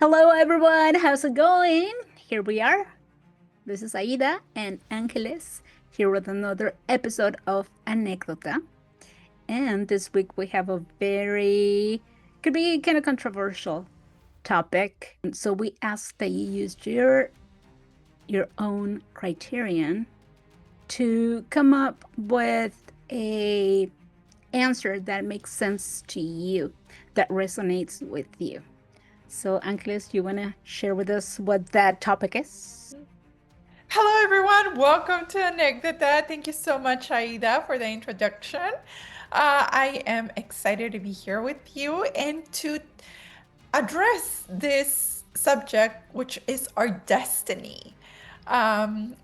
Hello, everyone. How's it going? Here we are. This is Aída and Ángeles here with another episode of Anékdota. And this week we have a could be kind of controversial topic. So we ask that you use your own criterion to come up with a answer that makes sense to you, that resonates with you. So, Angeles, you want to share with us what that topic is? Hello, everyone. Welcome to Anékdota. Thank you so much, Aida, for the introduction. I am excited to be here with you and to address this subject, which is our destiny.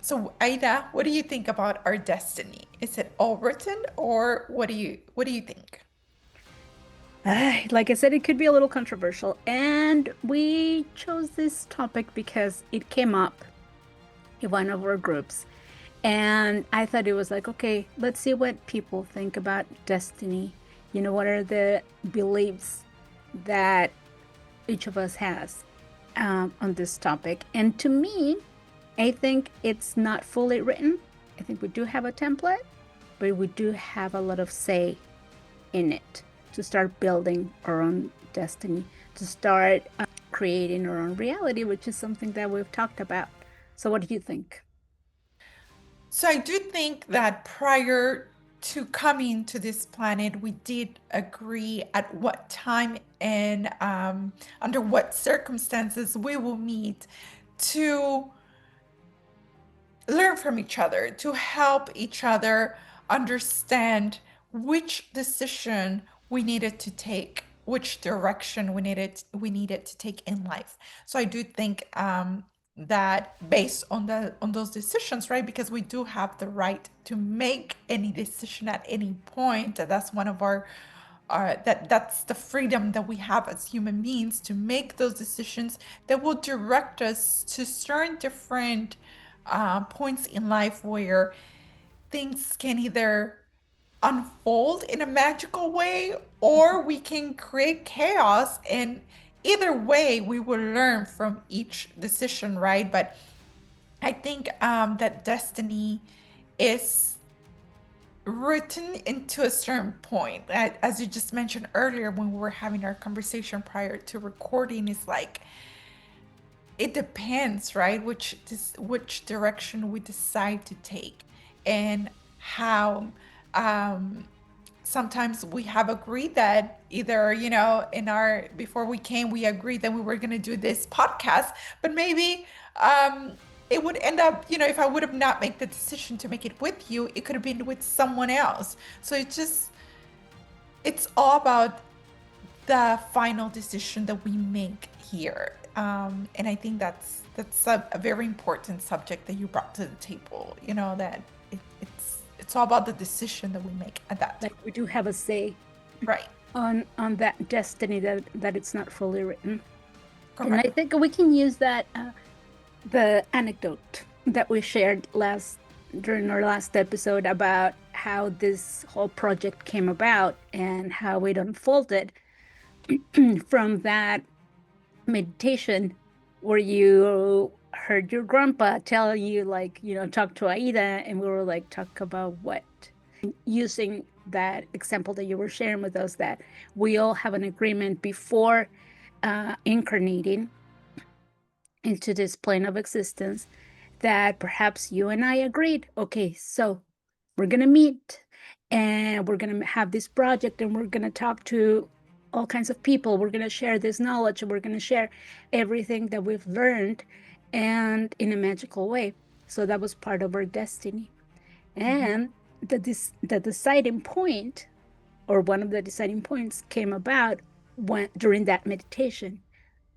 So, Aida, what do you think about our destiny? Is it all written, or what do you think? Like I said, it could be a little controversial, and we chose this topic because it came up in one of our groups. And I thought it was like, okay, let's see what people think about destiny. What are the beliefs that each of us has on this topic? And to me, I think it's not fully written. I think we do have a template, but we do have a lot of say in it to start building our own destiny, to start creating our own reality, which is something that we've talked about. So, what do you think? So I do think that prior to coming to this planet, we did agree at what time and under what circumstances we will meet to learn from each other, to help each other understand which decision we needed to take, which direction we needed to take in life. So I do think that based on those decisions, right? Because we do have the right to make any decision at any point. That's one of our that's the freedom that we have as human beings to make those decisions that will direct us to certain different points in life where things can either unfold in a magical way or we can create chaos. And either way, we will learn from each decision, right? But I think that destiny is written into a certain point. As you just mentioned earlier when we were having our conversation prior to recording, is like it depends, right? Which direction we decide to take and how sometimes we have agreed that either, in our before we came, we agreed that we were going to do this podcast, but maybe it would end up, if I would have not made the decision to make it with you, it could have been with someone else. So it's all about the final decision that we make here. And I think that's a very important subject that you brought to the table. That it's all about the decision that we make at that Like time. we do have a say Right. on that destiny that it's not fully written. And I Correct. think we can use that the anecdote that we shared during our last episode about how this whole project came about and how it unfolded from that meditation where you heard your grandpa tell you, like, talk to Aida, and we were like, talk about what? Using that example that you were sharing with us, that we all have an agreement before incarnating into this plane of existence, that perhaps you and I agreed, okay, so we're going to meet and we're going to have this project and we're going to talk to all kinds of people. We're going to share this knowledge and we're going to share everything that we've learned, and in a magical way. So that was part of our destiny. Mhm. And the deciding point, or one of the deciding points, came about during that meditation,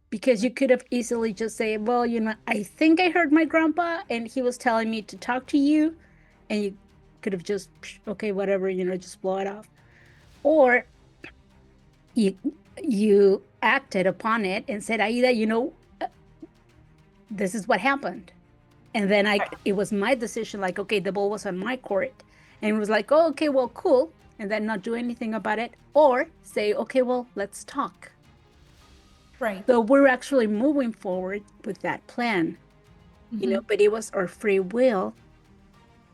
because you could have easily just say, well, I think I heard my grandpa and he was telling me to talk to you, and you could have just, okay, whatever, just blow it off. Or you you acted upon it and said, Aida, this is what happened. And then Right. it was my decision, like, okay, the ball was on my court. And it was like, oh, okay, well, cool. And then not do anything about it. Or say, okay, well, let's talk. Right. So we're actually moving forward with that plan, Hmm. but it was our free will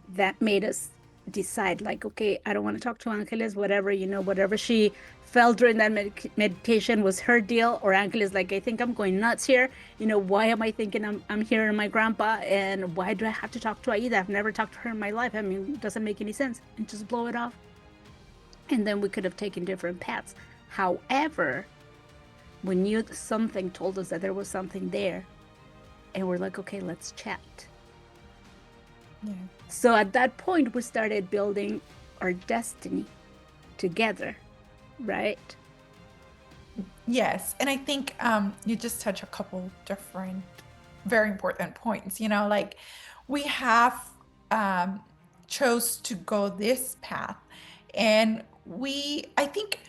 that made us decide, like, okay, I don't want to talk to Angeles, whatever, whatever she felt during that meditation was her deal. Or Angeles, like, I think I'm going nuts here. Why am I thinking I'm here in my grandpa? And why do I have to talk to Aida? I've never talked to her in my life. I mean, it doesn't make any sense. And just blow it off. And then we could have taken different paths. However, we knew something told us that there was something there. And we're like, okay, let's chat. Yeah. So at that point, we started building our destiny together, right? Yes, and I think you just touch a couple different, very important points. Like we have um, chose to go this path, and I think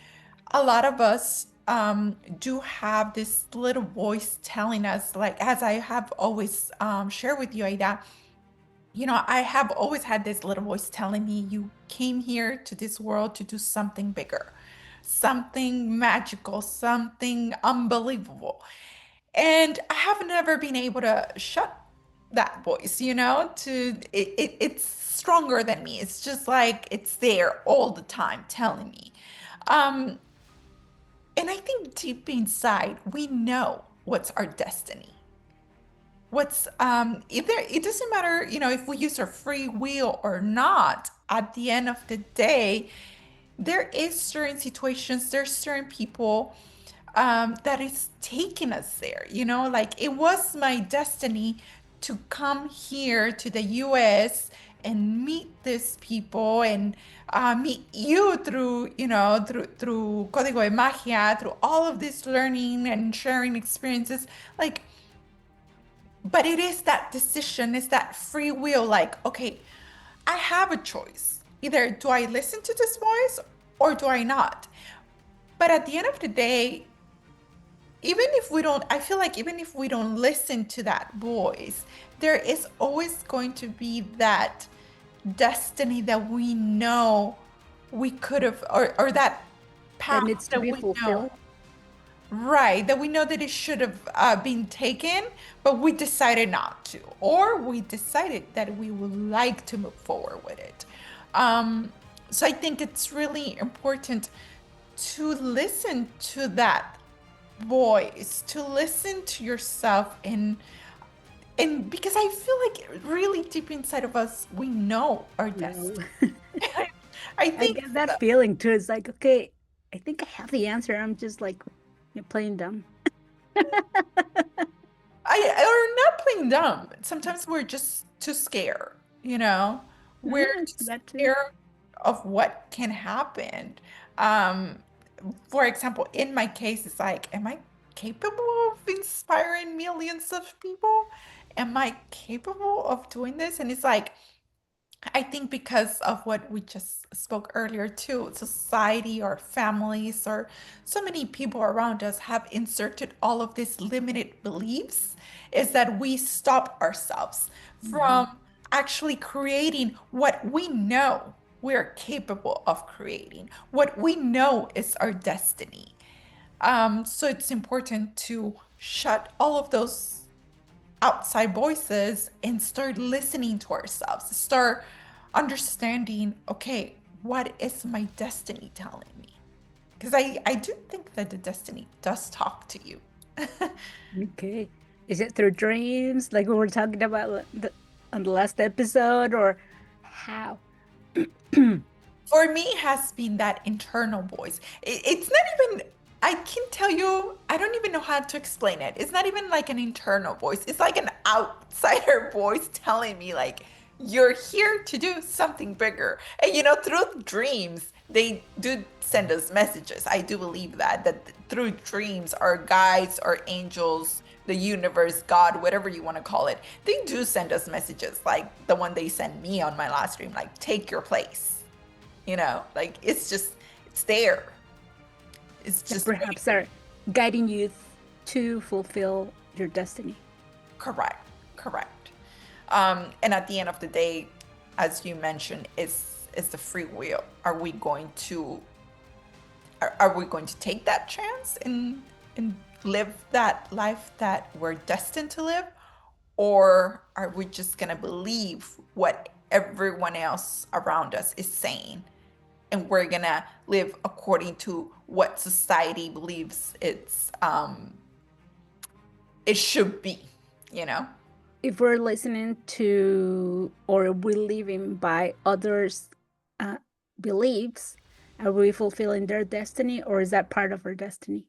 a lot of us do have this little voice telling us, like as I have always shared with you, Aida. I have always had this little voice telling me, you came here to this world to do something bigger, something magical, something unbelievable. And I have never been able to shut that voice, it's stronger than me. It's just like it's there all the time telling me. Um, and I think deep inside, we know what's our destiny. What's either it doesn't matter, if we use our free will or not, at the end of the day, there is certain situations, there's certain people that is taking us there, like it was my destiny to come here to the US and meet these people and meet you through, through Código de Magia, through all of this learning and sharing experiences. Like, but it is that decision, it's that free will. Like, okay, I have a choice. Either do I listen to this voice or do I not? But at the end of the day, even if we don't, I feel like even if we don't listen to that voice, there is always going to be that destiny that we know we could have, or that That path needs to that be we know. fulfilled. Right, that we know that it should have been taken, but we decided not to, or we decided that we would like to move forward with it. Um, so I think it's really important to listen to that voice, to listen to yourself, and because I feel like really deep inside of us, we know our No. destiny. I I think get that so. feeling too. It's like, okay, I think I have the answer. I'm just like, you're playing dumb. Or not playing dumb. Sometimes we're just too scared, you know? We're too That too. scared of what can happen. Um, for example, in my case, it's like, am I capable of inspiring millions of people? Am I capable of doing this? And it's like, I think because of what we just spoke earlier too, society or families or so many people around us have inserted all of these limited beliefs, is that we stop ourselves Mhm. from actually creating what we know we're capable of creating, what we know is our destiny. So it's important to shut all of those outside voices and start listening to ourselves, start understanding, okay, what is my destiny telling me? Because I do think that the destiny does talk to you. Okay. Is it through dreams, like we were talking about on the last episode, or how? For me, it has been that internal voice. It's not even, I can tell you, I don't even know how to explain it. It's not even like an internal voice. It's like an outsider voice telling me, like, you're here to do something bigger. And through dreams, they do send us messages. I do believe that through dreams, our guides, our angels, the universe, God, whatever you want to call it, they do send us messages like the one they sent me on my last dream, like, take your place. Like it's there. It's That just perhaps are guiding you to fulfill your destiny. correct, correct. And at the end of the day, as you mentioned, is the free will. Are we going to take that chance and live that life that we're destined to live, or are we just going to believe what everyone else around us is saying, and we're going to live according to what society believes it should be, you know? If we're listening to or we're living by others' uh, beliefs, are we fulfilling their destiny, or is that part of our destiny?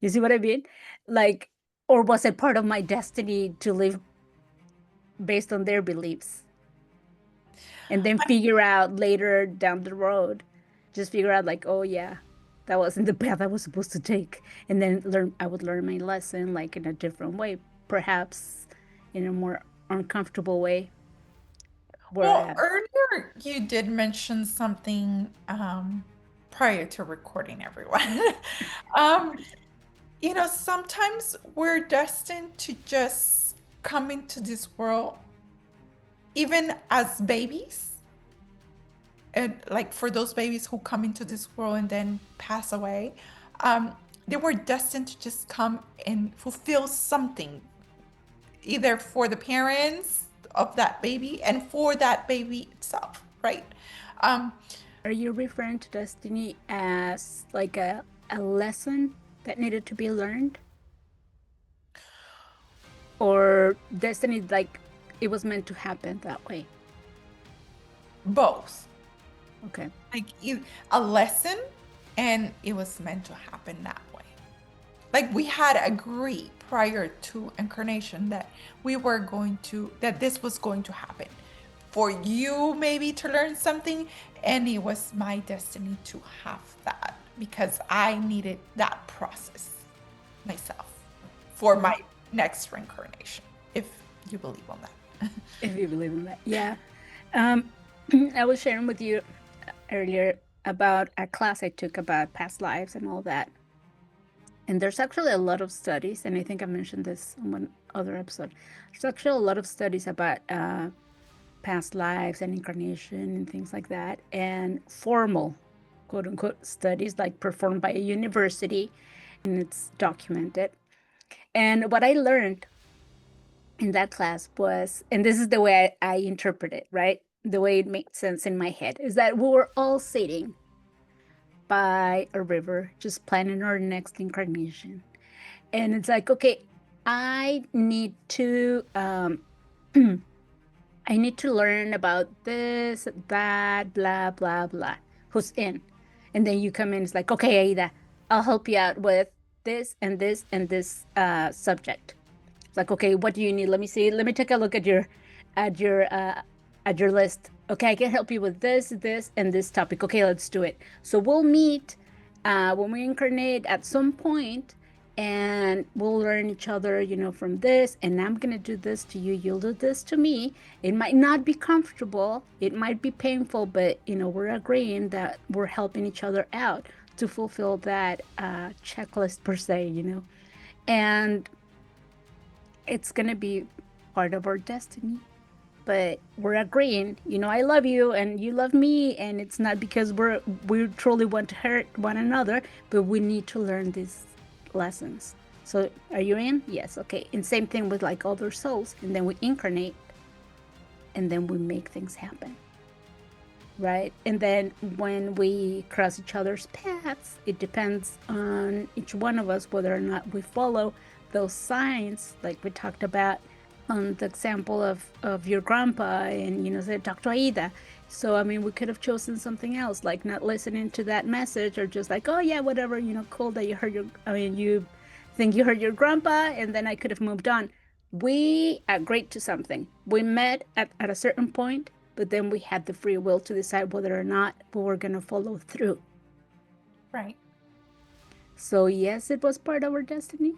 You see what I mean? Like, or was it part of my destiny to live based on their beliefs and then figure out later down the road, just figure out like, oh yeah, that wasn't the path I was supposed to take. And then I would learn my lesson like in a different way, perhaps in a more uncomfortable way. Well, Where earlier you did mention something prior to recording, everyone. um, sometimes we're destined to just come into this world, even as babies. And like for those babies who come into this world and then pass away, um, they were destined to just come and fulfill something, either for the parents of that baby and for that baby itself, right? Um, are you referring to destiny as like a lesson that needed to be learned, or destiny like it was meant to happen that way? both. Okay. Like a lesson, and it was meant to happen that way. Like we had agreed prior to incarnation that that this was going to happen for you maybe to learn something, and it was my destiny to have that because I needed that process myself for my next reincarnation, if you believe on that. If you believe in that. Yeah. Um, I was sharing with you earlier about a class I took about past lives and all that. And there's actually a lot of studies, and I think I mentioned this in one other episode. There's actually a lot of studies about past lives and incarnation and things like that, and formal, quote unquote, studies like performed by a university, and it's documented. And what I learned in that class was, and this is the way I interpret it, right? The way it made sense in my head is that we were all sitting by a river, just planning our next incarnation. And it's like, okay, I need to I need to learn about this, that, blah, blah, blah. Who's in? And then you come in, it's like, okay, Aida, I'll help you out with this and this and this subject. It's like, okay, what do you need? Let me see. Let me take a look at your uh at your list. Okay, I can help you with this, and this topic. Okay, let's do it. So we'll meet when we incarnate at some point, and we'll learn each other, from this, and I'm gonna do this to you, you'll do this to me. It might not be comfortable, it might be painful, but we're agreeing that we're helping each other out to fulfill that checklist per se. And it's gonna be part of our destiny, but we're agreeing, I love you and you love me, and it's not because we truly want to hurt one another, but we need to learn these lessons. So are you in? Yes. Okay. And same thing with like other souls, and then we incarnate, and then we make things happen, right? And then when we cross each other's paths, it depends on each one of us whether or not we follow those signs, like we talked about on the example of your grandpa, and said talk to Aida. So I mean, we could have chosen something else, like not listening to that message, or just like, oh yeah, whatever, cool that you heard you think you heard your grandpa, and then I could have moved on. We agreed to something. We met at a certain point, but then we had the free will to decide whether or not we were going to follow through. Right. So yes, it was part of our destiny,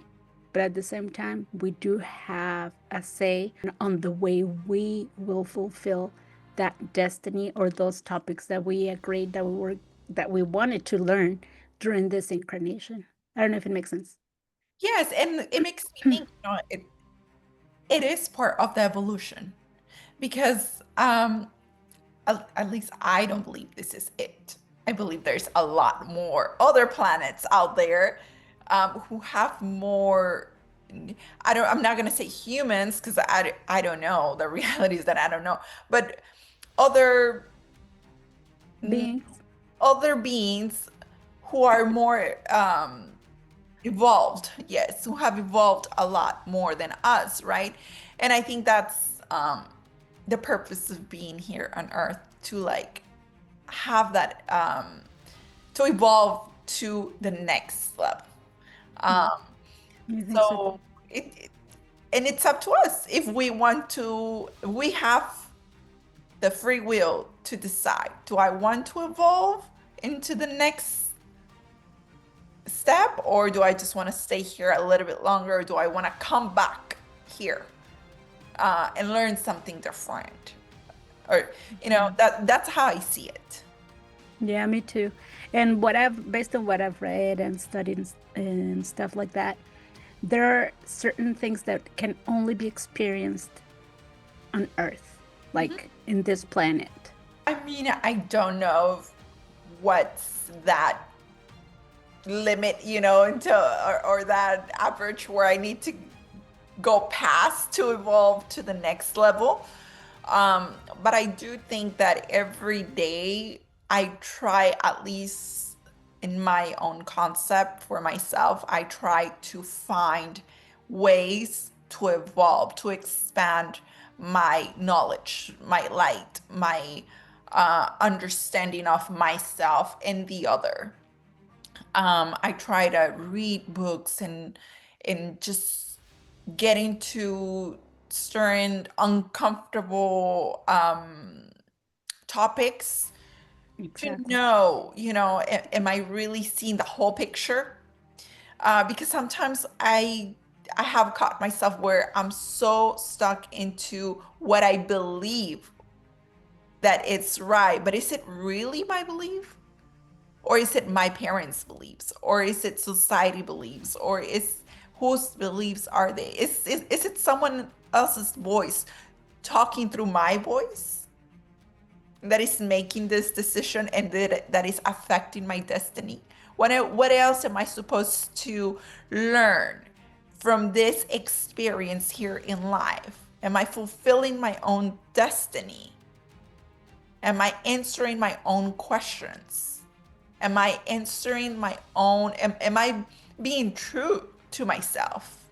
but at the same time, we do have a say on the way we will fulfill that destiny, or those topics that we agreed that we wanted to learn during this incarnation. I don't know if it makes sense. Yes, and it makes me think, it is part of the evolution because at least I don't believe this is it. I believe there's a lot more other planets out there, who have more, I'm not going to say humans because I don't know. The reality is that I don't know, but other Beings. other beings who are more evolved, yes, who have evolved a lot more than us, right? And I think that's the purpose of being here on Earth, to like have that to evolve to the next level. Mm, Um, I think so too. so and it's up to us if we want to. We have the free will to decide: do I want to evolve into the next step, or do I just want to stay here a little bit longer? Or do I want to come back here and learn something different? Or Yeah. that's how I see it. Yeah, me too. And based on what I've read and studied and stuff like that, there are certain things that can only be experienced on Earth, Mhm. like in this planet. I mean, I don't know what's that limit, into or that average where I need to go past to evolve to the next level. But I do think that every day I try, at least in my own concept for myself, I try to find ways to evolve, to expand my knowledge, my light, my understanding of myself and the other. I try to read books and just get into certain uncomfortable topics to Exactly. know, am I really seeing the whole picture? Because sometimes I have caught myself where I'm so stuck into what I believe that it's right, but is it really my belief? Or is it my parents' beliefs? Or is it society beliefs? Or is whose beliefs are they? Is it someone else's voice talking through my voice that is making this decision and that is affecting my destiny? What else am I supposed to learn from this experience here in life? Am I fulfilling my own destiny? Am I answering my own questions? Am I answering my own, am I being true to myself,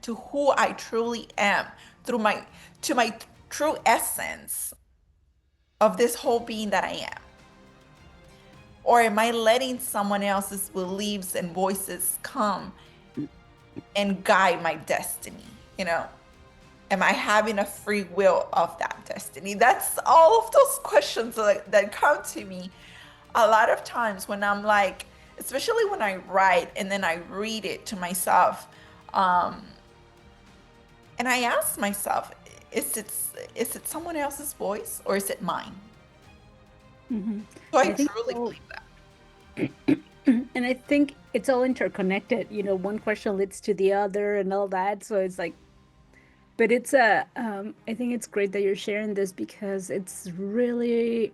to who I truly am, through my to my true essence of this whole being that I am? Or am I letting someone else's beliefs and voices come and guide my destiny? You know, am I having a free will of that destiny? That's all of those questions that come to me a lot of times when I'm like, especially when I write and then I read it to myself, um, and I ask myself, is it is it someone else's voice or is it mine? Hmm. So I I think truly so. believe that. And I think it's all interconnected. One question leads to the other and all that. So it's like, but I think it's great that you're sharing this because it's really,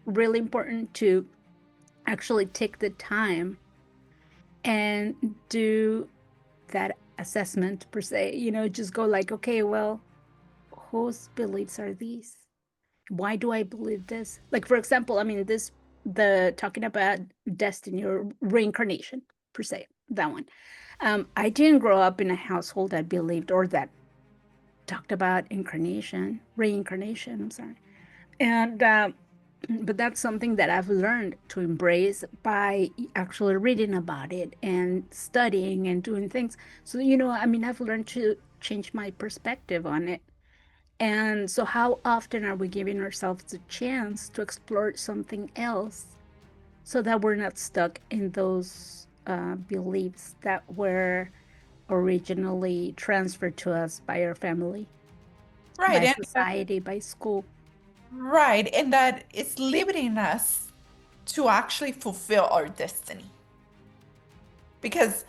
really important to actually take the time and do that assessment per se. Just go like, okay, well, whose beliefs are these? Why do I believe this? Like, for example, I mean, the talking about destiny or reincarnation per se, that one. I didn't grow up in a household that believed or that talked about reincarnation. I'm sorry. And, but that's something that I've learned to embrace by actually reading about it and studying and doing things. So, I mean, I've learned to change my perspective on it. And so, how often are we giving ourselves a chance to explore something else so that we're not stuck in those beliefs that were originally transferred to us by our family, Right, by and society, by school? right, and that it's limiting us to actually fulfill our destiny. Because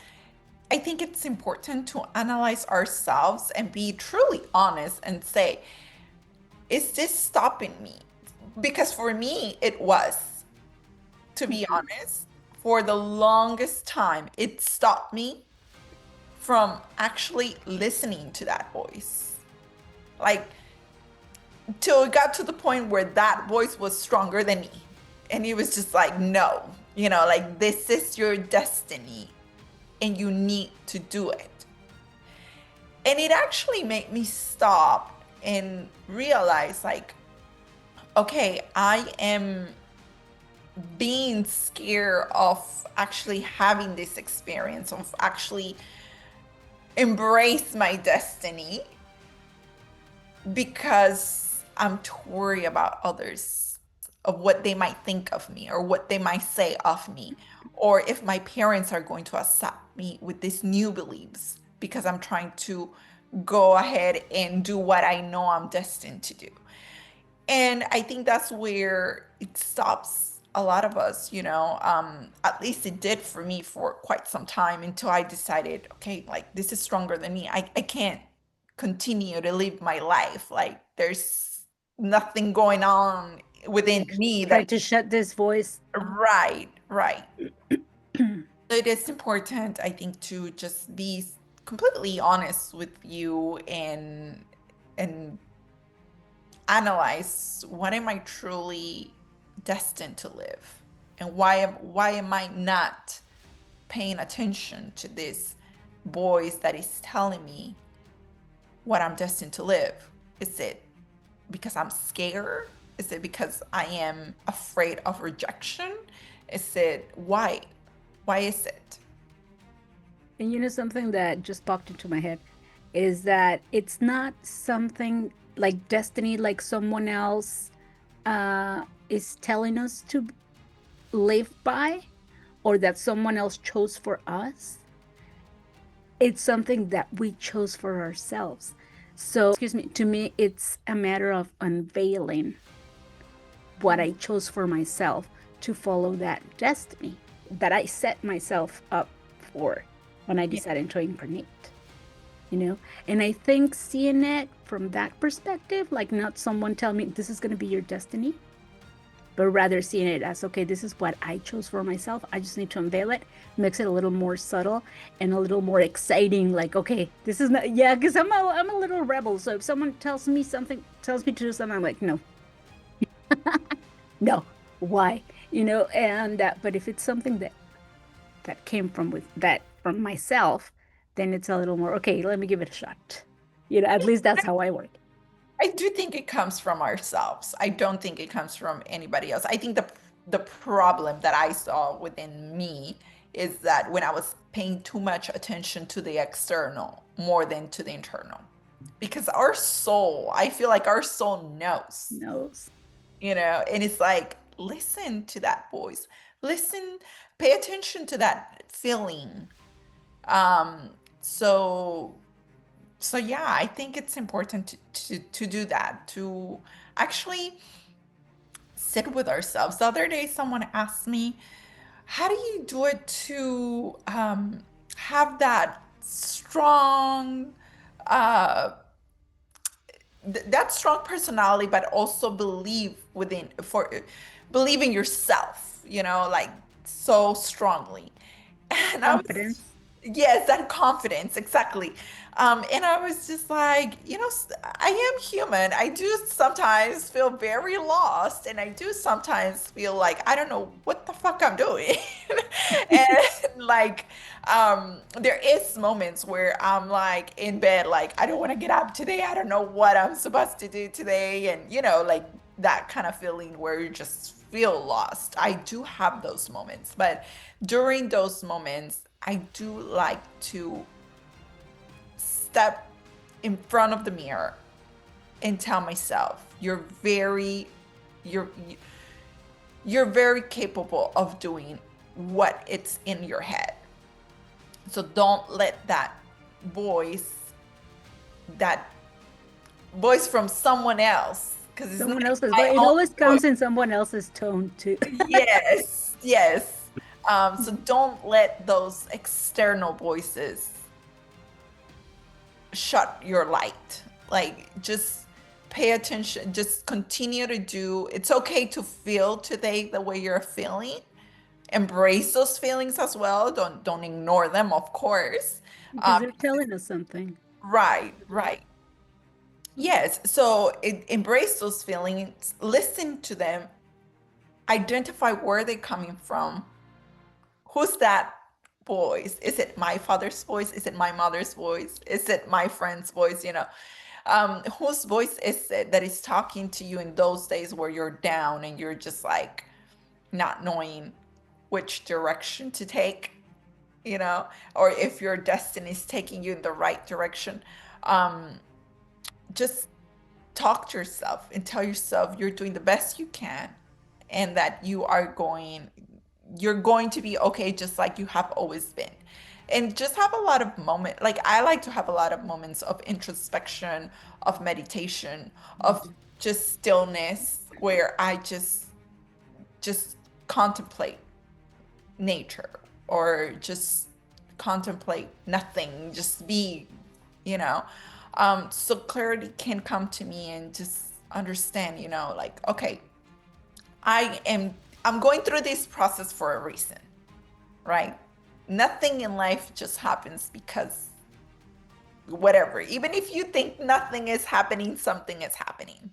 I think it's important to analyze ourselves and be truly honest and say, is this stopping me? Because for me, it was, to be Mhm. honest. for the longest time, it stopped me from actually listening to that voice. Like, till it got to the point where that voice was stronger than me. And it was just like, no, like, this is your destiny and you need to do it. And it actually made me stop and realize, like, okay, I am being scared of actually having this experience, of actually embrace my destiny, because I'm too worried about others, of what they might think of me or what they might say of me, or if my parents are going to accept me with these new beliefs, because I'm trying to go ahead and do what I know I'm destined to do. And I think that's where it stops a lot of us, at least it did for me for quite some time, until I decided, okay, like, this is stronger than me. I can't continue to live my life. Like, there's nothing going on within me Try that. to shut this voice. Right, right. It is important, I think, to just be completely honest with you and analyze, what am I truly destined to live, and why am I not paying attention to this voice that is telling me what I'm destined to live? Is it because I'm scared? Is it because I am afraid of rejection? Is it why? Why is it? And something that just popped into my head is that it's not something like destiny, like someone else is telling us to live by, or that someone else chose for us. It's something that we chose for ourselves. So, to me, it's a matter of unveiling what I chose for myself to follow that destiny that I set myself up for when I decided to incarnate. And I think seeing it from that perspective, like, not someone tell me this is going to be your destiny, but rather seeing it as, okay, this is what I chose for myself. I just need to unveil it, makes it a little more subtle and a little more exciting. Like, okay, this is not, yeah, because I'm a little rebel. So if someone tells me to do something, I'm like, no, no, why? And but if it's something that came from myself, then it's a little more, okay, let me give it a shot. At least that's how I work. I do think it comes from ourselves. I don't think it comes from anybody else. I think the problem that I saw within me is that when I was paying too much attention to the external more than to the internal. Because our soul, I feel like our soul knows, and it's like, listen to that voice. Listen, pay attention to that feeling. So yeah, I think it's important to do that, to actually sit with ourselves. The other day, someone asked me, how do you do it to have that strong, uh, that strong personality, but also believe in yourself, like, so strongly. And I was, Confidence. yes, that confidence, exactly. And I was just like, I am human. I do sometimes feel very lost, and I do sometimes feel like I don't know what the fuck I'm doing. And like, there is moments where I'm like in bed, like, I don't want to get up today. I don't know what I'm supposed to do today. And like, that kind of feeling where you just feel lost. I do have those moments, but during those moments, I do like to step in front of the mirror and tell myself, you're very capable of doing what it's in your head. So don't let that voice from someone else, because it's Someone not else's, my but it own always voice. comes in someone else's tone too. Yes, yes. So don't let those external voices shut your light. Like, just pay attention. Just continue to do. It's okay to feel today the way you're feeling, embrace those feelings as well. Don't ignore them, of course. Because they're telling us something. Right, right. Yes. So embrace those feelings, listen to them, identify where they're coming from. Who's that voice? Is it my father's voice? Is it my mother's voice? Is it my friend's voice? Whose voice is it that is talking to you in those days where you're down and you're just like not knowing which direction to take, or if your destiny is taking you in the right direction? Um, just talk to yourself and tell yourself you're doing the best you can and that you're going to be okay just like you have always been. And just have a lot of moments, like I like to have a lot of moments of introspection, of meditation, of Mhm. just stillness where I just contemplate nature or just contemplate nothing, just be, you know. So clarity can come to me and just understand, like, okay, I am I'm going through this process for a reason, right? Nothing in life just happens because whatever. Even if you think nothing is happening, something is happening.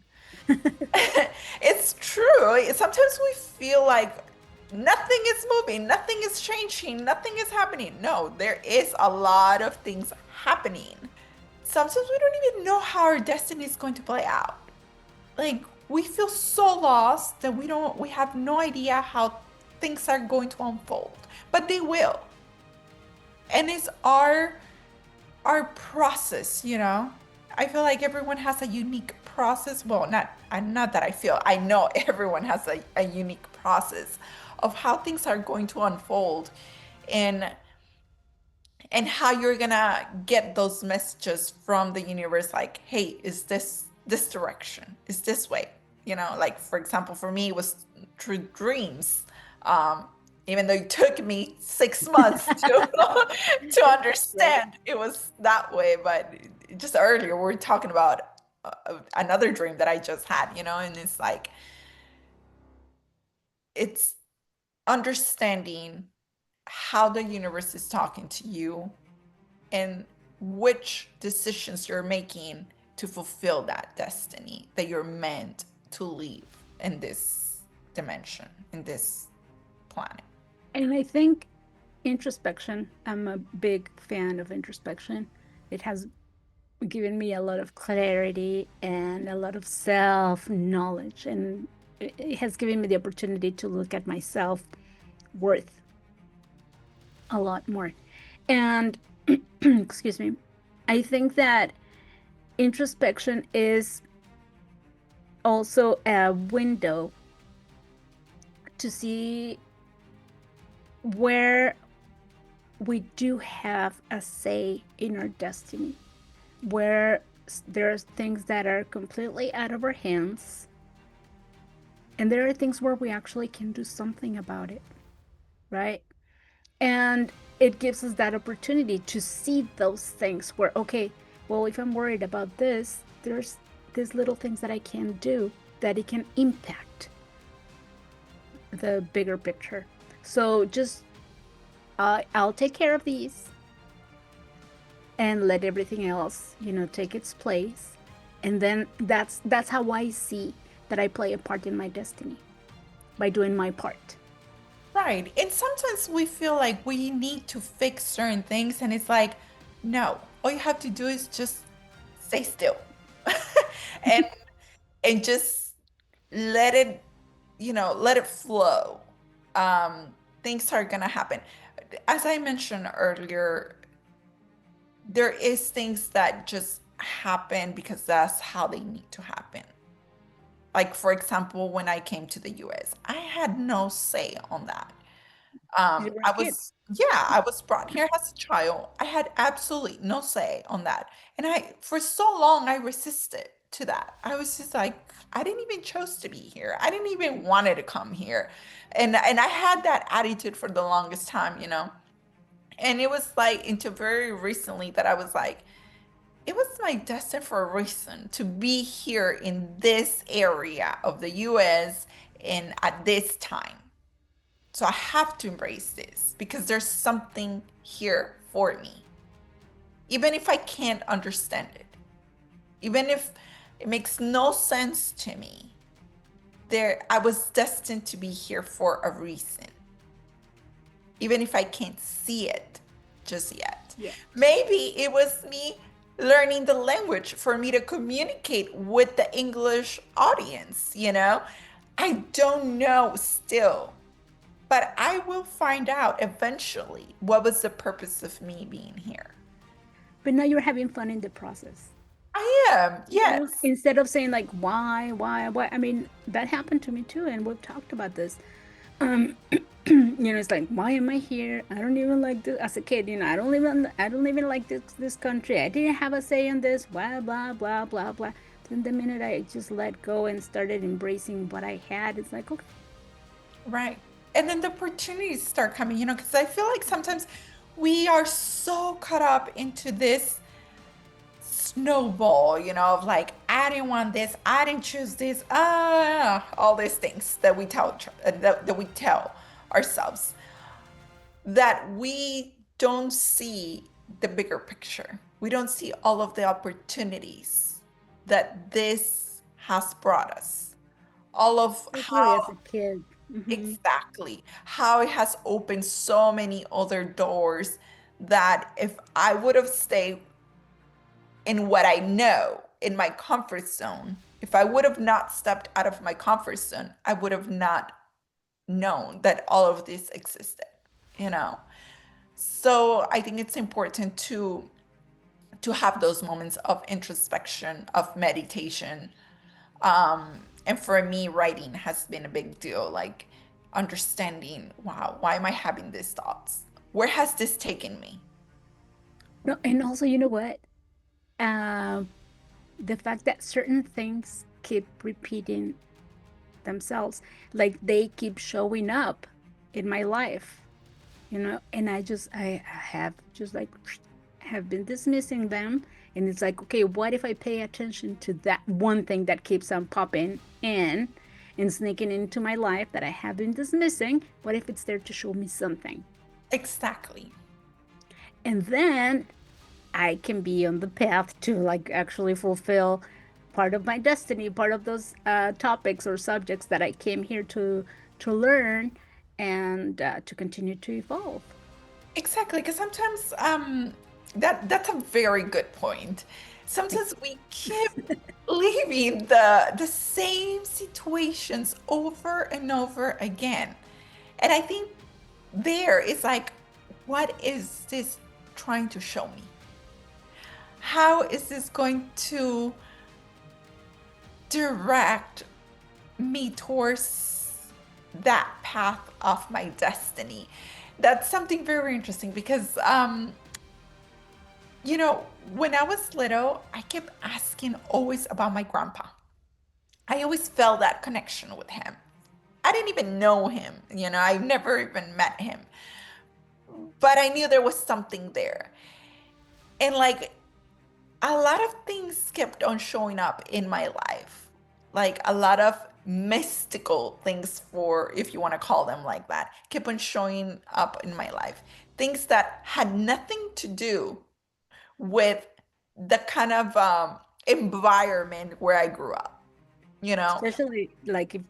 It's true. Sometimes we feel like nothing is moving, nothing is changing, nothing is happening. No, there is a lot of things happening. Sometimes we don't even know how our destiny is going to play out. Like we feel so lost that we have no idea how things are going to unfold, but they will. And it's our process. I feel like everyone has a unique process. Well, not that I feel. I know everyone has a unique process of how things are going to unfold and and how you're gonna get those messages from the universe like, hey, is this direction? Is this way? Like for example, for me it was through dreams. Um, Even though it took me 6 months to to Right. understand it was that way, but just earlier we were talking about another dream that I just had, and it's like it's understanding how the universe is talking to you and which decisions you're making to fulfill that destiny that you're meant to live in this dimension, in this planet. And I think introspection, I'm a big fan of introspection. It has given me a lot of clarity and a lot of self knowledge. And it has given me the opportunity to look at myself worth a lot more. And excuse me, I think that introspection is also a window to see where we do have a say in our destiny, where there's things that are completely out of our hands, and there are things where we actually can do something about it, right? And it gives us that opportunity to see those things where, okay, well, if I'm worried about this, there's these little things that I can do that it can impact the bigger picture. So just I'll take care of these and let everything else, take its place. And then that's how I see that I play a part in my destiny by doing my part. Right. And sometimes we feel like we need to fix certain things, and it's like, no, all you have to do is just stay still and and just let it, let it flow. Things are gonna happen. As I mentioned earlier, there is things that just happen because that's how they need to happen. Like for example, when I came to the US, I had no say on that. You were a I kid. was, yeah, I was brought here as a child. I had absolutely no say on that. And for so long, I resisted to that. I was just like, I didn't even choose to be here. I didn't even wanted to come here. And I had that attitude for the longest time. And it was like until very recently that I was like, it was my destiny for a reason to be here in this area of the US and at this time. So I have to embrace this because there's something here for me. Even if I can't understand it, even if it makes no sense to me, there I was destined to be here for a reason. Even if I can't see it just yet. Yeah. Maybe it was me learning the language for me to communicate with the English audience, you know? I don't know still, but I will find out eventually what was the purpose of me being here. But now you're having fun in the process. I am, You know, yes. instead of saying like why. I mean, that happened to me too, and we've talked about this. You know, it's like, why am I here? I don't even like this as a kid, you know, I don't even like this country. I didn't have a say in this, blah blah blah blah blah. Then the minute I just let go and started embracing what I had, it's like, okay. Right. And then the opportunities start coming, you know, because I feel like sometimes we are so caught up into this snowball, you know, of like, I didn't want this, I didn't choose this, all these things that we tell ourselves, that we don't see the bigger picture. We don't see all of the opportunities that this has brought us. All of Especially as how a kid. Hmm. exactly how it has opened so many other doors that if I would have stayed in what I know, in my comfort zone, if I would have not stepped out of my comfort zone, I would have not known that all of this existed, you know? So I think it's important to have those moments of introspection, of meditation. And for me, writing has been a big deal, like understanding, wow, why am I having these thoughts? Where has this taken me? No, and also, you know what? Um, the fact that certain things keep repeating themselves, like they keep showing up in my life, you know, and I have just like have been dismissing them. And it's like, okay, what if I pay attention to that one thing that keeps on popping in and sneaking into my life that I have been dismissing? What if it's there to show me something? Exactly. And then I can be on the path to like actually fulfill part of my destiny, part of those topics or subjects that I came here to learn and to continue to evolve. Exactly, because sometimes that's a very good point. Sometimes we keep leaving the same situations over and over again. And I think there is like, what is this trying to show me? How is this going to direct me towards that path of my destiny? That's something very interesting because you know, when I was little, I kept asking always about my grandpa. I always felt that connection with him. I didn't even know him, you know, I never even met him, but I knew there was something there. And like a lot of things kept on showing up in my life, like a lot of mystical things, for if you want to call them like that, kept on showing up in my life. Things that had nothing to do with the kind of environment where I grew up, you know? Especially like if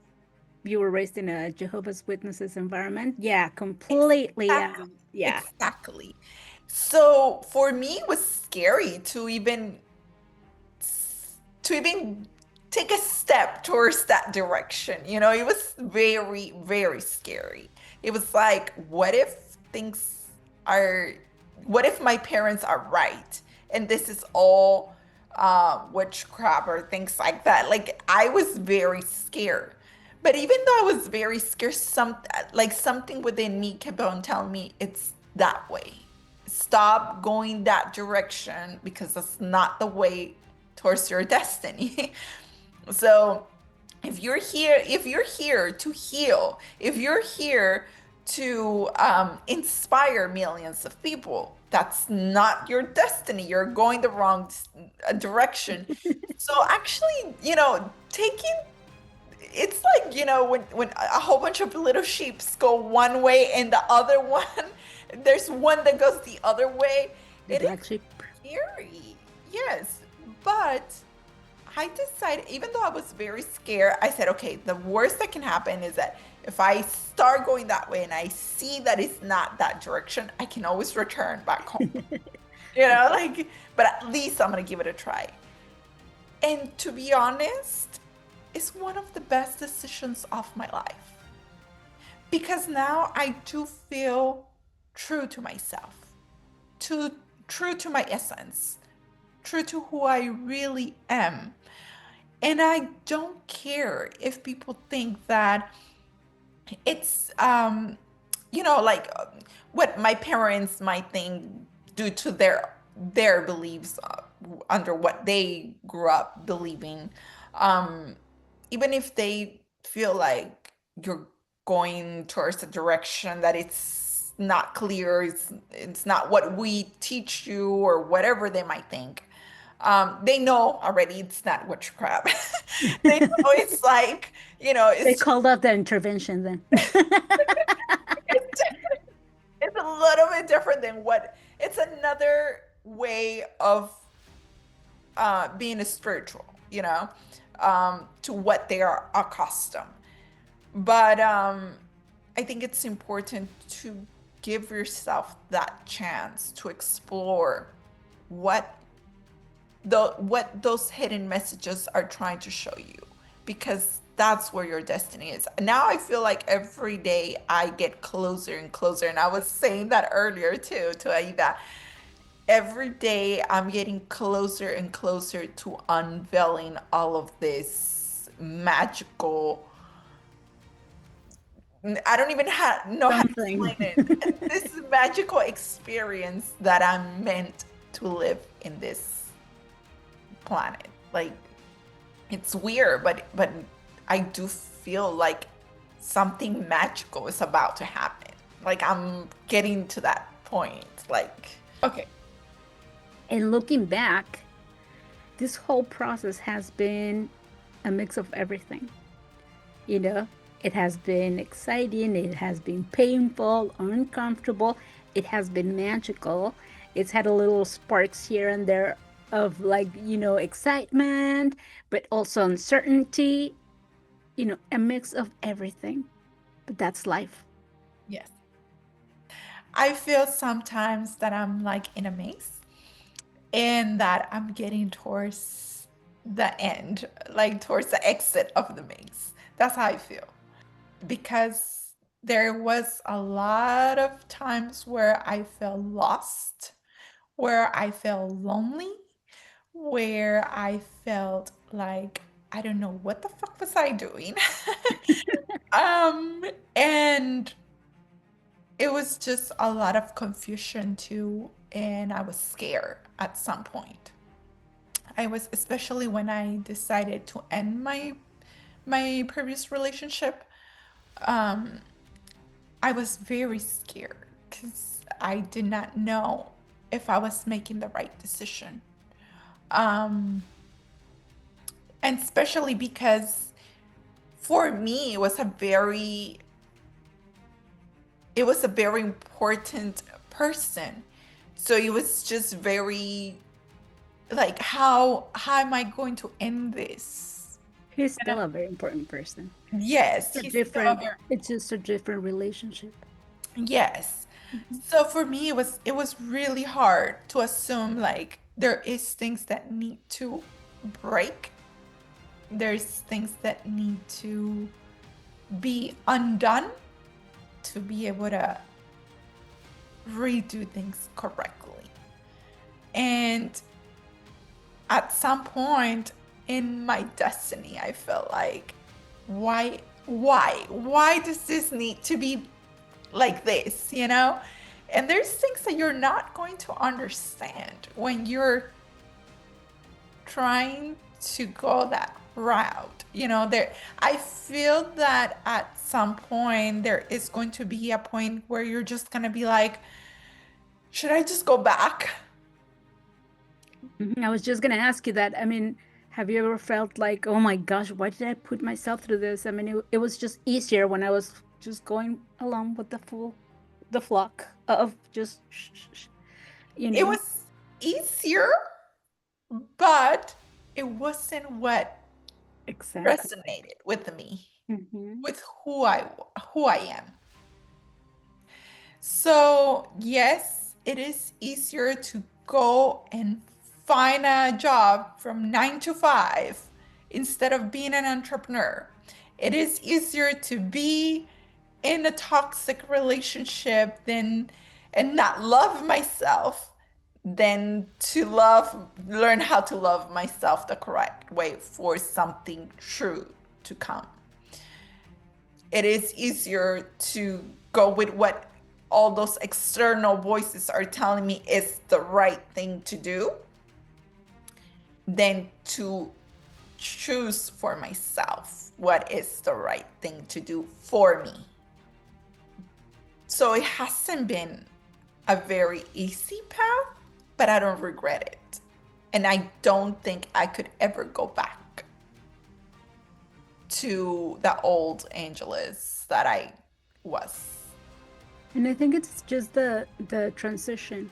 you were raised in a Jehovah's Witnesses environment. Yeah, completely. Exactly. Yeah. Exactly. So for me, it was scary to even take a step towards that direction. You know, it was very, very scary. It was like, things are, what if my parents are right? And this is all witchcraft or things like that. Like, I was very scared. But even though I was very scared, something within me kept on telling me it's that way. Stop going that direction because that's not the way towards your destiny. So if you're here to heal, if you're here to inspire millions of people, that's not your destiny. You're going the wrong direction. So actually, you know, taking it's like, when a whole bunch of little sheeps go one way and the other one, there's one that goes the other way. The It is black sheep. scary. Yes. But I decided, even though I was very scared, I said, okay, the worst that can happen is that if I start going that way and I see that it's not that direction, I can always return back home. But at least I'm gonna give it a try. And to be honest, it's one of the best decisions of my life because now I do feel true to myself, to true to my essence, true to who I really am. And I don't care if people think that it's like what my parents might think due to their beliefs, under what they grew up believing. um Even if they feel like you're going towards a direction that it's not clear, it's not what we teach you or whatever they might think. They know already it's not witchcraft. They know it's like, They it's just called out the intervention then. it's, it's a little bit different than what it's another way of being a spiritual, to what they are accustomed. But I think it's important to give yourself that chance to explore what what those hidden messages are trying to show you, because that's where your destiny is. Now I feel like every day I get closer and closer, and I was saying that earlier too to Aida. Every day I'm getting closer and closer to unveiling all of this magical, I don't even know how to Something. explain it. This magical experience that I'm meant to live in this planet. Like, it's weird, but I do feel like something magical is about to happen. Like, I'm getting to that point. Like, okay. And looking back, this whole process has been a mix of everything. You know, it has been exciting, it has been painful, uncomfortable, it has been magical. It's had a little sparks here and there of like, excitement, but also uncertainty, a mix of everything. But that's life. Yes. I feel sometimes that I'm like in a maze and that I'm getting towards the end, like towards the exit of the maze. That's how I feel. Because there was a lot of times where I felt lost, where I felt lonely, where I felt like I don't know what the fuck was I doing. um and it was just a lot of confusion too, and I was scared at some point. I was, especially when I decided to end my previous relationship. um I was very scared because I did not know if I was making the right decision. Um, and especially because for me, it was a very important person. So it was just very like, how am I going to end this? He's still a very important person. Yes, A he's still different, very. it's just a different relationship. Yes. Mhm. So for me, it was really hard to assume like there is things that need to break. There's things that need to be undone to be able to redo things correctly. And at some point in my destiny, I felt like, why does this need to be like this, And there's things that you're not going to understand when you're trying to go that route. There, I feel that at some point there is going to be a point where you're just going to be like, should I just go back? I was just going to ask you that. I mean, Have you ever felt like, oh my gosh, why did I put myself through this? I mean, it was just easier when I was just going along with the flock of just, you It know, was easier, but it wasn't what exactly. resonated with me, Hmm. with who I am. So, yes, it is easier to go and find a job from 9 to 5 instead of being an entrepreneur. It is easier to be in a toxic relationship than and not love myself than to learn how to love myself the correct way for something true to come. It is easier to go with what all those external voices are telling me is the right thing to do than to choose for myself what is the right thing to do for me. So it hasn't been a very easy path, but I don't regret it. And I don't think I could ever go back to the old Angeles that I was. And I think it's just the transition,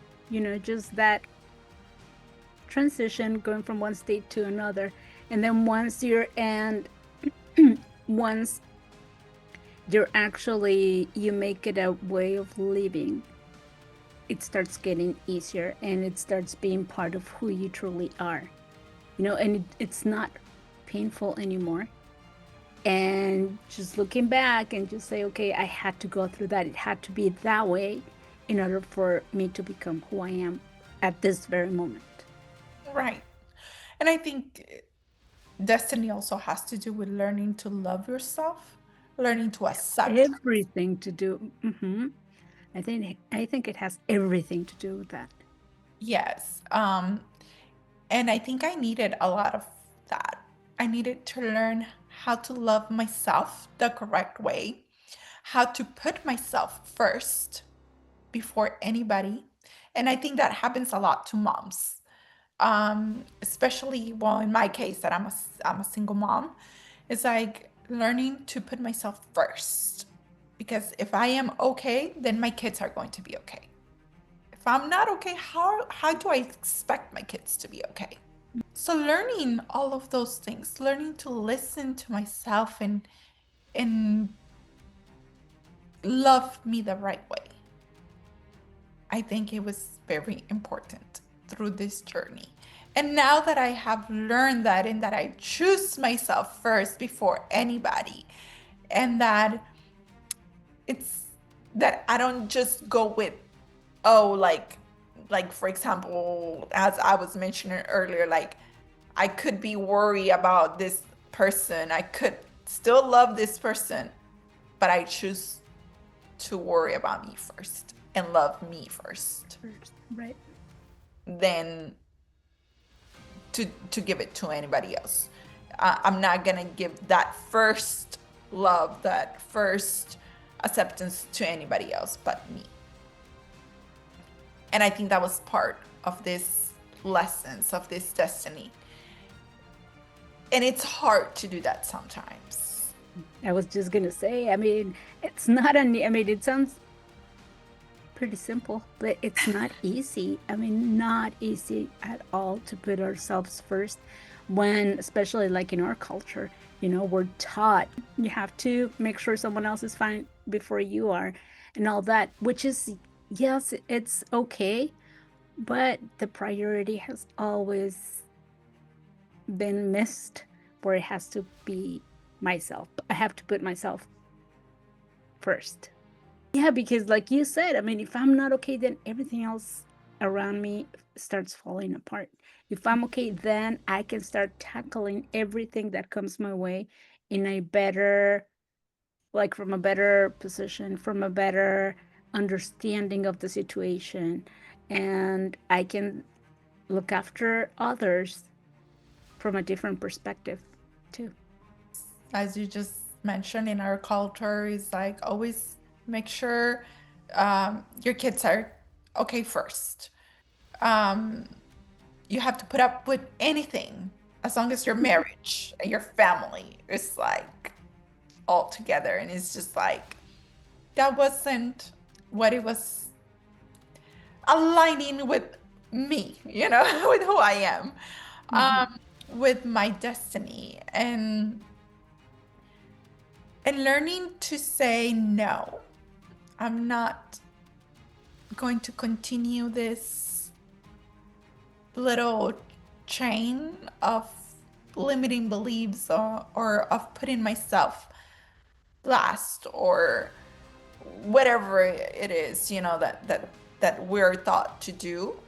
just that transition going from one state to another. And then once you make it a way of living, it starts getting easier and it starts being part of who you truly are, and it's not painful anymore. And just looking back and just say, okay, I had to go through that. It had to be that way in order for me to become who I am at this very moment. Right. And I think destiny also has to do with learning to love yourself, learning to accept. Everything to do. I think it has everything to do with that. Yes. And I think I needed a lot of that. I needed to learn how to love myself the correct way, how to put myself first before anybody. And I think that happens a lot to moms, especially, well, in my case, that I'm a single mom. It's like learning to put myself first. Because if I am okay, then my kids are going to be okay. If I'm not okay, how do I expect my kids to be okay? So learning all of those things, learning to listen to myself and love me the right way. I think it was very important through this journey. And now that I have learned that and that I choose myself first before anybody, and that it's that I don't just go with, oh, like for example, as I was mentioning earlier, like I could be worried about this person. I could still love this person, but I choose to worry about me first and love me first First, right? than to give it to anybody else. I'm not gonna give that first love, that first acceptance to anybody else but me. And I think that was part of this lessons of this destiny. And it's hard to do that sometimes. I was just gonna say, I mean, it's not I mean, it sounds pretty simple, but it's not easy. I mean, not easy at all to put ourselves first when, especially like in our culture, we're taught you have to make sure someone else is fine before you are and all that, which is, yes, it's okay, but the priority has always been missed where it has to be myself. I have to put myself first. Yeah, because like you said, I mean, if I'm not okay, then everything else around me starts falling apart. If I'm okay, then I can start tackling everything that comes my way in a better, like from a better position, from a better understanding of the situation. And I can look after others from a different perspective too. As you just mentioned, in our culture, is like always make sure your kids are okay first. You have to put up with anything as long as your marriage and your family is like all together. And it's just like, that wasn't what it was aligning with me, with who I am, Mhm. with my destiny, and learning to say no. I'm not going to continue this little chain of limiting beliefs, or of putting myself last, or whatever it is, that we're taught to do.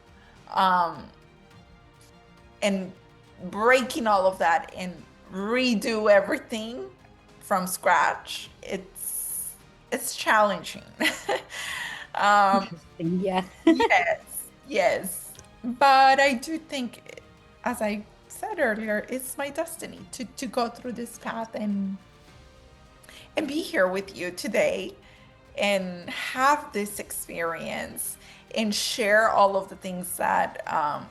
Um, and breaking all of that and redo everything from scratch, it's challenging. um, Interesting. Yeah. yes, yes, but I do think, as I said earlier, it's my destiny to go through this path, and be here with you today, and have this experience, and share all of the things that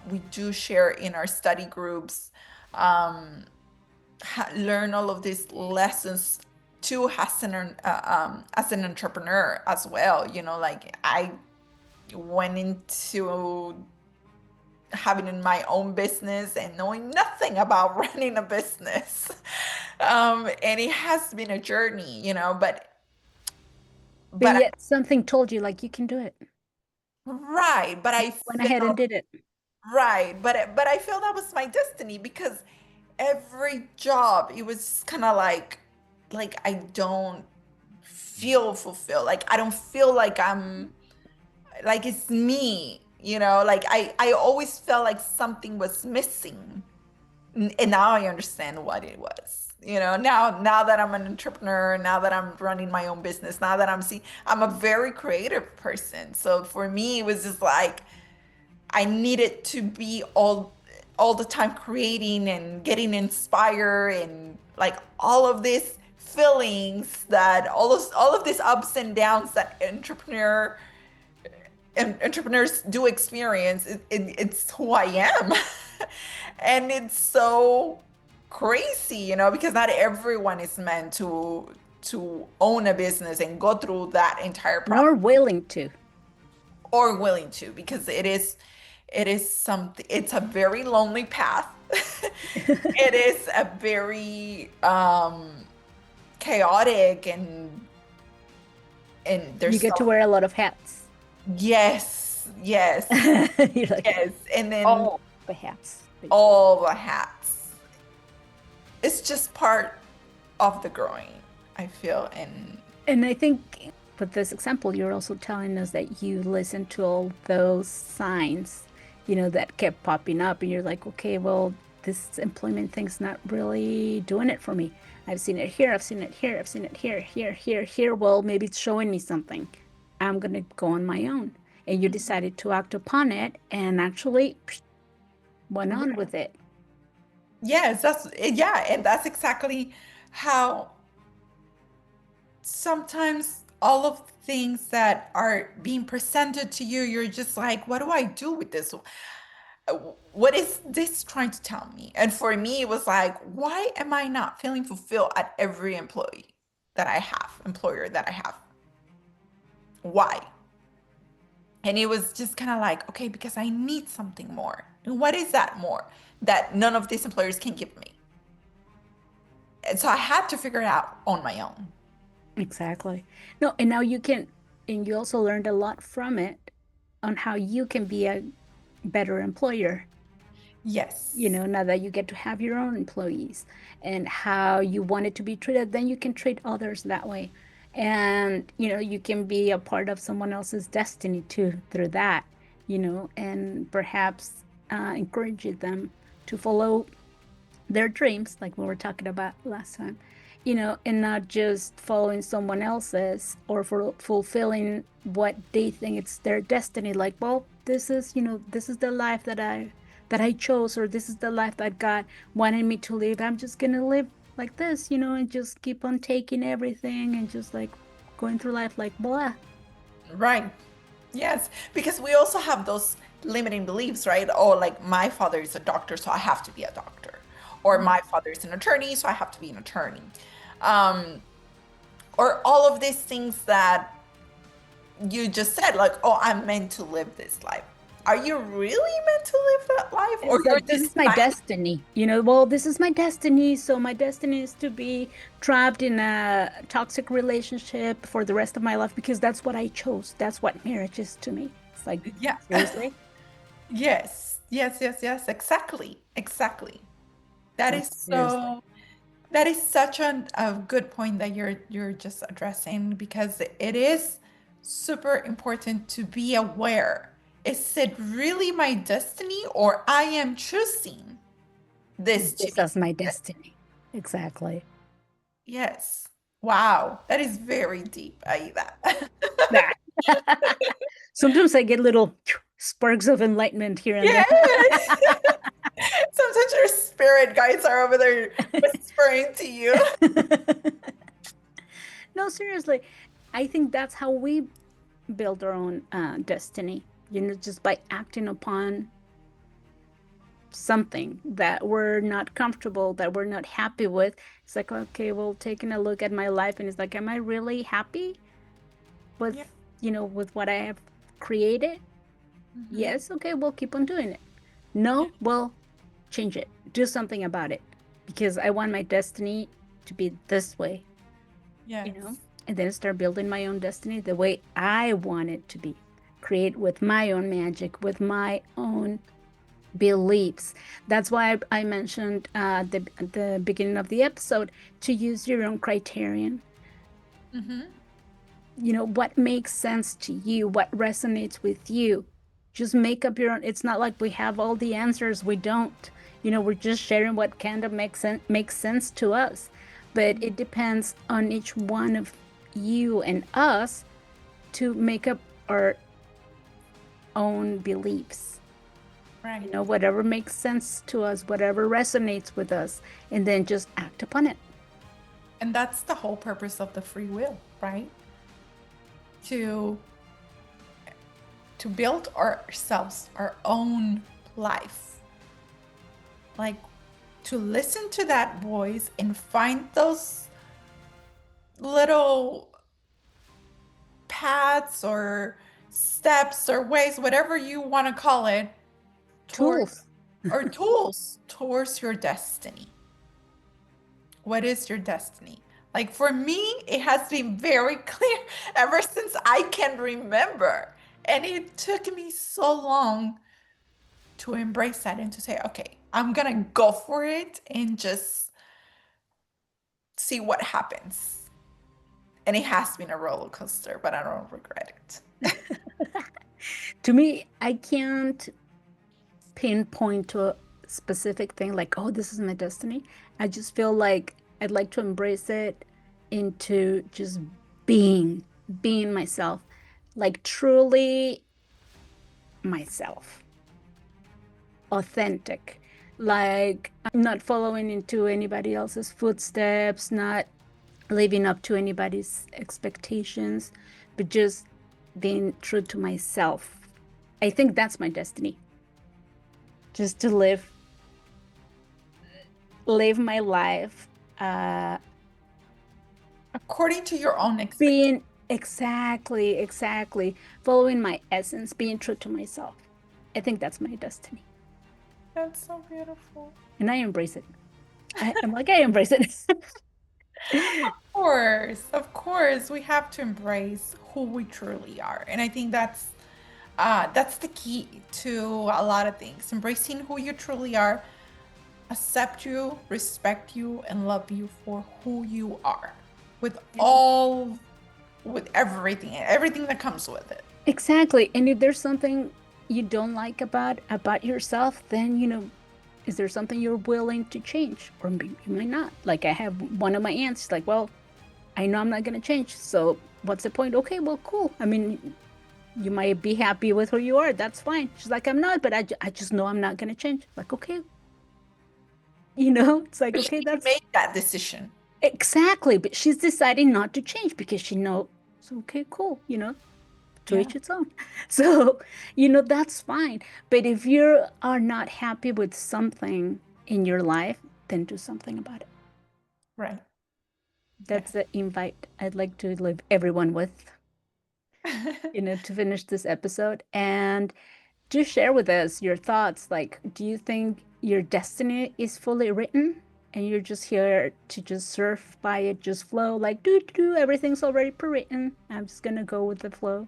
we do share in our study groups. Um, Learn all of these lessons too, as an entrepreneur as well. Like, I went into having in my own business and knowing nothing about running a business. And it has been a journey, But but yet something told you like you can do it. right, but I Went ahead feel and did it. right, but I feel that was my destiny, because every job, it was kind of like I don't feel fulfilled. Like, I don't feel like I'm like it's me, like I always felt like something was missing. And now I understand what it was. Now that I'm an entrepreneur, now that I'm running my own business, now that I'm a very creative person. So for me, it was just like I needed to be all the time creating and getting inspired, and like all of these feelings, that all of these ups and downs that entrepreneurs do experience. It's who I am. And it's so crazy, because not everyone is meant to own a business and go through that entire process, Nor willing to. or willing to, because it is something, it's a very lonely path. It is a very chaotic, and You there's get to so wear a lot of hats. yes, yes, You're like, yes, and then all the hats, basically. all the hats. It's just part of the growing, I feel. And I think with this example, you're also telling us that you listened to all those signs, that kept popping up, and you're like, okay, well, this employment thing's not really doing it for me. I've seen it here, I've seen it here, I've seen it here, here, here, here. Well, maybe it's showing me something. I'm gonna go on my own. And you decided to act upon it and actually went on with it. Yes, yeah, and that's exactly how sometimes all of the things that are being presented to you, you're just like, what do I do with this? What is this trying to tell me? And for me, it was like, why am I not feeling fulfilled at every employer that I have? Why? And it was just kind of like, okay, because I need something more. And what is that more that none of these employers can give me? And so I had to figure it out on my own. Exactly. No, and now you can, and you also learned a lot from it on how you can be a better employer. Yes. Now that you get to have your own employees and how you want it to be treated, then you can treat others that way. And, you can be a part of someone else's destiny too through that, and perhaps encourage them to follow their dreams, like we were talking about last time, and not just following someone else's or for fulfilling what they think it's their destiny. Like, well, this is the life that I chose, or this is the life that God wanted me to live. I'm just gonna live like this, and just keep on taking everything and just like going through life like blah. Right. Yes. Because we also have those limiting beliefs, right? Oh, like my father is a doctor, so I have to be a doctor. or my father is an attorney, so I have to be an attorney. Um, or all of these things that you just said, like, oh, I'm meant to live this life. Are you really meant to live that life? Or It's you're like, this is my deciding? destiny. Well, this is my destiny. So my destiny is to be trapped in a toxic relationship for the rest of my life because that's what I chose. That's what marriage is to me. It's like, Yeah. seriously? Yes. Yes, yes, yes. Exactly. Exactly. It's That like, is seriously. so that is such a good point that you're just addressing, because it is super important to be aware. Is it really my destiny, or I am choosing this to This be? is my destiny. Exactly. Yes. Wow. That is very deep, Aida. That. Sometimes I get little sparks of enlightenment here and there. Yes. Sometimes your spirit guides are over there whispering to you. No, seriously. I think that's how we build our own destiny, just by acting upon something that we're not comfortable, that we're not happy with. It's like, okay, well, taking a look at my life and it's like, am I really happy Yeah. with what I have created? Hmm. Yes, okay, we'll keep on doing it. No, well, change it. Do something about it because I want my destiny to be this way, you know, Yes. and then start building my own destiny the way I want it to be. Create with my own magic, with my own beliefs. That's why I mentioned the beginning of the episode to use your own criterion. Hmm. What makes sense to you, what resonates with you. Just make up your own. It's not like we have all the answers. We don't. We're just sharing what kind of makes sense to us. But it depends on each one of you and us to make up our own beliefs. Right. Whatever makes sense to us, whatever resonates with us, and then just act upon it. And that's the whole purpose of the free will, right? To build ourselves our own life. Like, to listen to that voice and find those little paths or steps or ways, whatever you want to call it, toward Tools. or tools towards your destiny. What is your destiny? Like, for me, it has been very clear ever since I can remember. And it took me so long to embrace that and to say, okay, I'm gonna go for it and just see what happens. And it has been a roller coaster, but I don't regret it. To me, I can't pinpoint to a specific thing like, oh, this is my destiny. I just feel like I'd like to embrace it into just being myself, like truly myself, authentic, like I'm not following into anybody else's footsteps, not living up to anybody's expectations, but just being true to myself. I think that's my destiny, just to live my life According to your own expectations. being exactly following my essence, being true to myself. I think that's my destiny. That's so beautiful. And I embrace it. I'm like, I embrace it. Of course, we have to embrace who we truly are. And I think that's the key to a lot of things. Embracing who you truly are, accept you, respect you, and love you for who you are, with everything that comes with it. Exactly. And if there's something you don't like about yourself, then is there something you're willing to change? Or maybe you might not. Like I have one of my aunts, she's like, well, I know I'm not gonna change. So what's the point? Okay, well, cool. I mean, you might be happy with who you are. That's fine. She's like, I'm not, but I just know I'm not gonna change. Like, okay, it's like, But okay, she that's made that decision. exactly. But she's deciding not to change because she knows, so okay, cool, to Yeah. each its own. So, that's fine. But if you are not happy with something in your life, then do something about it. Right. That's the invite I'd like to leave everyone with, to finish this episode. And do share with us your thoughts. Like, do you think your destiny is fully written and you're just here to just surf by it, just flow, like, everything's already pre-written. I'm just gonna go with the flow.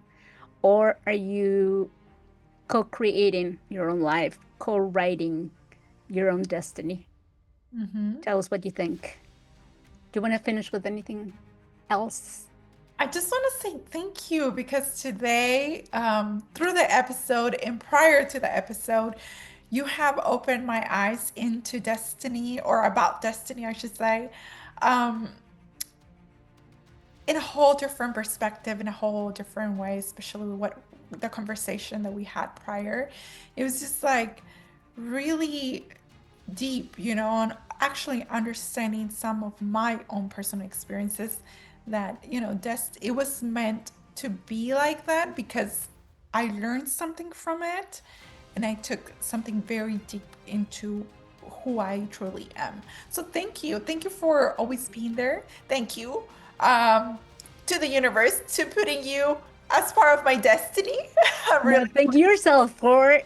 Or are you co-creating your own life, co-writing your own destiny? Tell us what you think. Do you want to finish with anything else? I just want to say thank you because today, through the episode and prior to the episode, you have opened my eyes into destiny, or about destiny, I should say, in a whole different perspective, in a whole different way, especially what the conversation that we had prior. It was just like really deep, on actually understanding some of my own personal experiences, that, it was meant to be like that because I learned something from it and I took something very deep into who I truly am. So thank you. Thank you for always being there. Thank you to the universe, to putting you as part of my destiny. Really, thank yourself for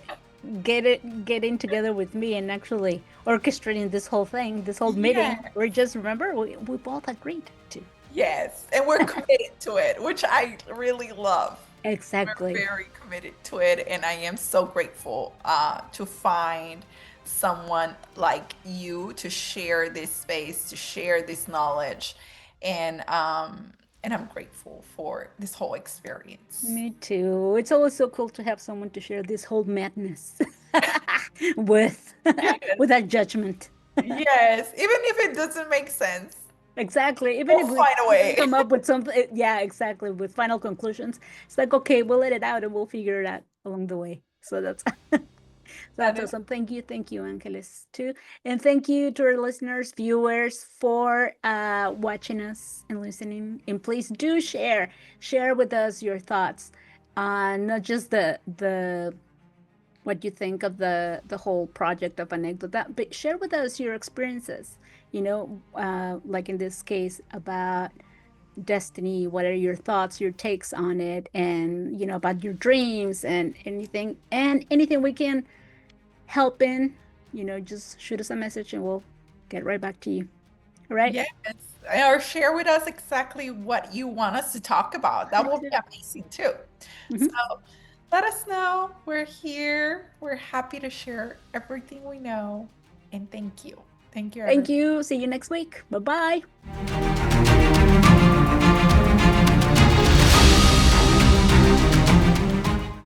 getting together with me and actually orchestrating this whole thing, this whole meeting. We're just, remember, we both agreed to. Yes, and we're committed to it, which I really love. Exactly. We're very committed to it, and I am so grateful to find someone like you to share this space, to share this knowledge, and I'm grateful for this whole experience. Me too. It's always so cool to have someone to share this whole madness with, without judgment. Yes, even if it doesn't make sense. Exactly. Even if we find a way. come up with something, yeah, exactly, with final conclusions, it's like, okay, we'll let it out and we'll figure it out along the way. So that's that's awesome. Thank you, Angeles, too, and thank you to our listeners, viewers, for watching us and listening. And please do share with us your thoughts, not just the what you think of the whole project of Anékdota, but share with us your experiences. Like in this case about destiny. What are your thoughts, your takes on it, and about your dreams and anything we can help in. Just shoot us a message and we'll get right back to you. All right? Yes. Or share with us exactly what you want us to talk about. That will be amazing too. So let us know. We're here. We're happy to share everything we know. And thank you. Thank you, everyone. Thank you. See you next week. Bye-bye.